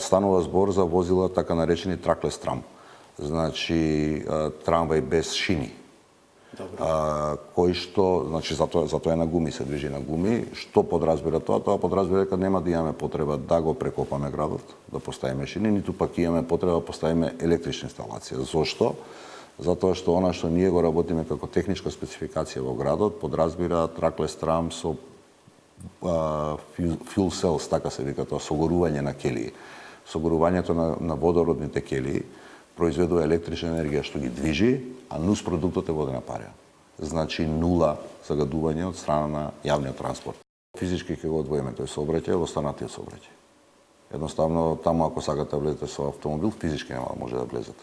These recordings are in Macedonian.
Станува збор за возила така наречени траклес трам. Значи трамвај без шини. Кој што, значи затоа е на гуми, се движи на гуми. Што подразбира тоа? Тоа подразбира дека нема да имаме потреба да го прекопаме градот, да поставиме шини, ниту пак имаме потреба да поставиме електрична инсталација. Зошто? Затоа што она што ние го работиме како техничка спецификација во градот подразбира траклес трам со fuel cells, така се вика тоа, согорување на келии. Согорувањето на водородните келии произведува електрична енергија што ги движи, а нус продуктот е водена парја. Значи нула загадување од страна на јавниот транспорт. Физички ќе го одвоиме тој сообраќај во останатиот сообраќај. Едноставно таму ако сакате да влезете со автомобил, физички нема да може да влезете.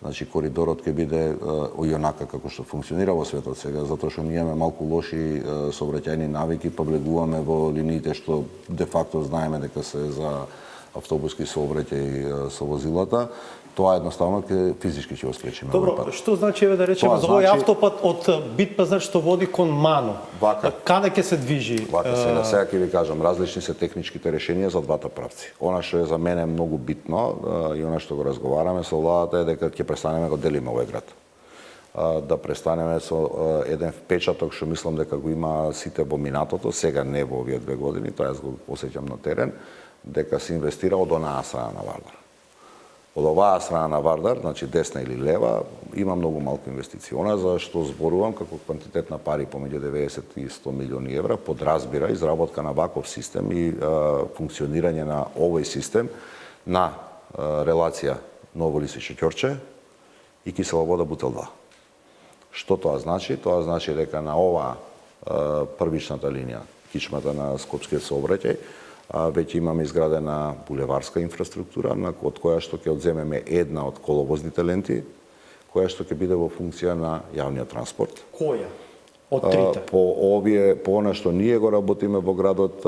Значи коридорот ќе биде онака како што функционира во светот сега, затоа што ние имаме малку лоши сообраќајни навики, па влегуваме во линиите што де факто знаеме дека се за автобуски сообраќај со возилата. Тоа едноставно физички ќе го спречиме. Добро, што значи еве да речеме за овој автопат од Битпазар што води кон Мано? Каде ќе се движи? Вака сега ќе ви кажам, различни се техничките решенија за двата правци. Она што е за мене многу битно и она што го разговараме со владата е дека ќе престанеме го делиме овој град. Да престанеме со еден впечаток што мислам дека го има сите во минатото, сега не во овие 2 години, тоа јас го посеќам на терен, дека се инвестира од онаа страна на Вардар. Од оваа страна на Вардар, значи десна или лева, има многу малку инвестиции. Она за што зборувам како квантитет на пари помеѓу 90 и 100 милиони евра подразбира изработка на ваков систем и функционирање на овој систем на релација Ново Лисиче Ќорче и кисела вода Бутел 2. Што тоа значи? Тоа значи дека на оваа првичната линија, кичмата на Скопскиот сообраќај, веќе имаме изградена булеварска инфраструктура, од која што ќе одземеме една од коловозните ленти, која што ќе биде во функција на јавниот транспорт. Која? Од трите? По она што ние го работиме во градот,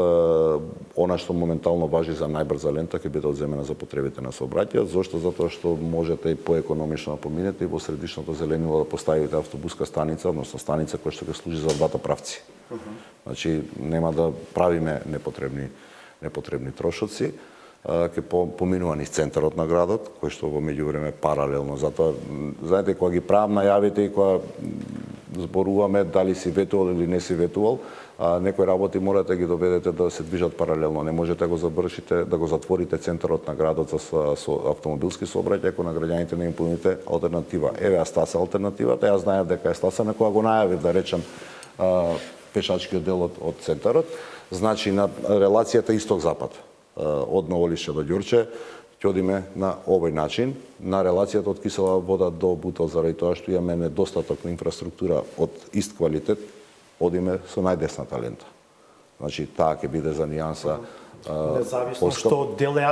она што моментално важи за најбрза лента ќе биде одземена за потребите на сообраќајот. Зошто? Затоа што можете и поекономично да поминете и во средишното зеленило да поставите автобуска станица, односно станица која што ќе служи за двата правци. Значи нема да правиме непотребни трошоци, ќе поминува низ центарот на градот, кој што во меѓувреме паралелно. Затоа, знаете, кога ги правам најавите и кога зборуваме дали си ветувал или не си ветувал, некои работи морате да ги доведете да се движат паралелно. Не можете да го завршите, да го затворите центарот на градот со автомобилски сообраќај, ако на граѓаните не им понудите алтернатива. Еве, стаса алтернативата, јас знаев дека е стасана кога го најавив, да речем, пешачкиот дел од центарот. Значи, на релацијата исток-запад, од Ново Лисиче до Ѓорче, ќе одиме на овој начин. На релацијата од кисела вода до Бутел, заради тоа што имаме недостаток на инфраструктура од ист квалитет, одиме со најдесната лента. Значи, таа ќе биде за нијанса независно што дел е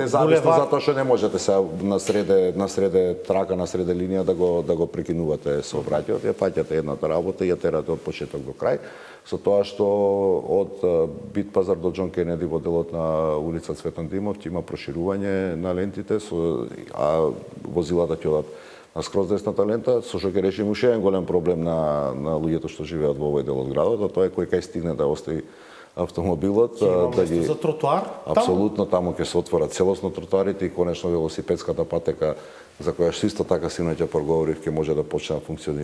независно затоа што не можете се на среде трака, на среде линија да го прекинувате сообраќајот, ја фаќате едната работа и ја терате од почеток до крај, со тоа што од Битпазар до Џон Кенеди во делот на улица Цветан Димов ќе има проширување на лентите, а возилата ќе одат на скроз десната лента, со што ќе решиме уште еден голем проблем на луѓето што живеат во овој дел од градот, а тоа е кој кај стигне да остави автомобилот, да ги за тротоар. Апсолутно таму ќе се отворат целосно тротоарите и конечно велосипедската патека за која што исто така синоќа проговорив ќе може да почне да функционира